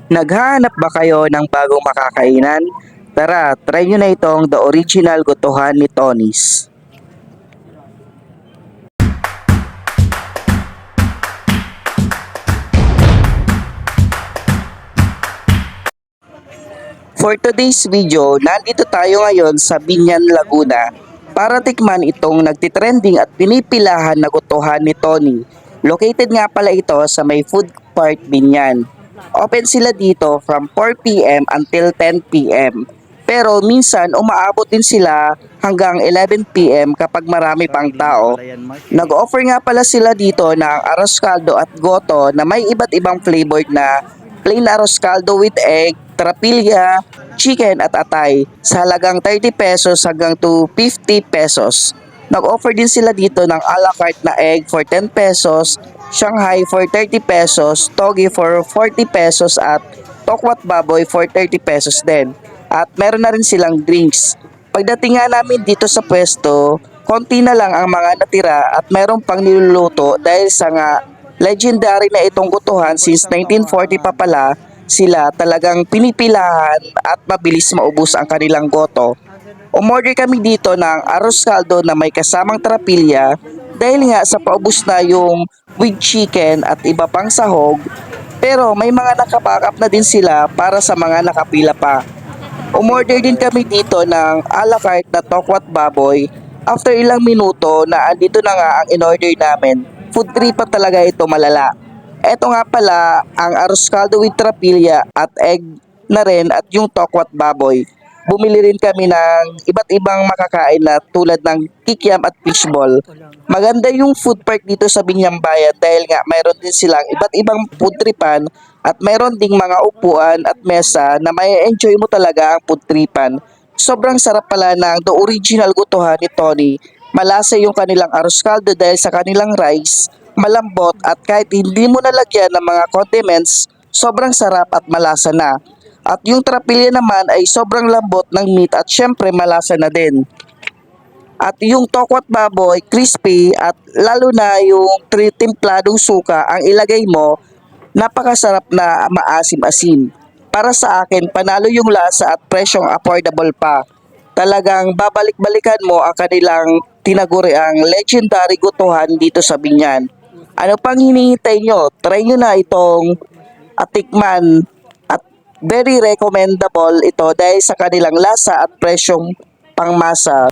Naghahanap ba kayo ng bagong makakainan? Tara, try nyo na itong The Original Gotohan ni Tony's. For today's video, nandito tayo ngayon sa Binyan, Laguna para tikman itong nagtitrending at pinipilahan na gotohan ni Tony. Located nga pala ito sa may Food Park Binyan. Open sila dito from 4 p.m. until 10 p.m. Pero minsan umaabot din sila hanggang 11 p.m. kapag marami pang tao. Nag-offer nga pala sila dito ng arroz caldo at goto na may iba't ibang flavored na plain arroz caldo with egg, trapilya, chicken at atay sa halagang 30 pesos hanggang to 50 pesos. Nag-offer din sila dito ng a la carte na egg for 10 pesos, Shanghai for 30 pesos, togi for 40 pesos at tokwat baboy for 30 pesos din. At meron na rin silang drinks. Pagdating nga namin dito sa pwesto, konti na lang ang mga natira at meron pang niluluto dahil sa nga legendary na itong gutuhan since 1940 pa pala sila talagang pinipilahan at mabilis maubos ang kanilang goto. Umorder kami dito ng arroz caldo na may kasamang trapilya dahil nga sa paubos na yung with chicken at iba pang sahog, pero may mga nakabackup na din sila para sa mga nakapila pa. Umorder din kami dito ng a la carte na tokwat baboy. After ilang minuto na andito na nga ang in-order namin, food trip pa talaga ito malala. Eto nga pala ang arroz caldo with trapilya at egg na rin at yung tokwat baboy. Bumili rin kami ng iba't ibang makakain na tulad ng kikiam at fishball. Maganda yung food park dito sa Binyang Bayan dahil nga mayroon din silang iba't ibang food tripan at mayroon ding mga upuan at mesa na may enjoy mo talaga ang food tripan. Sobrang sarap pala ng The Original Gotohan ni Tony. Malasa yung kanilang arroz caldo dahil sa kanilang rice, malambot at kahit hindi mo nalagyan ng mga condiments, sobrang sarap at malasa na. At yung trapilya naman ay sobrang lambot ng meat at syempre malasa na din. At yung tokwat baboy, crispy at lalo na yung timpladong suka ang ilagay mo, napakasarap na maasim-asim. Para sa akin, panalo yung lasa at presyong affordable pa. Talagang babalik-balikan mo ang kanilang tinaguriang legendary gutuhan dito sa Binyan. Ano pang hinihintay nyo? Try nyo na itong atikman at very recommendable ito dahil sa kanilang lasa at presyong pangmasa.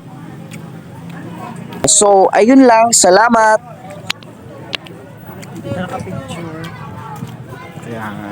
So, ayun lang. Salamat! Nakapicture. Kaya nga.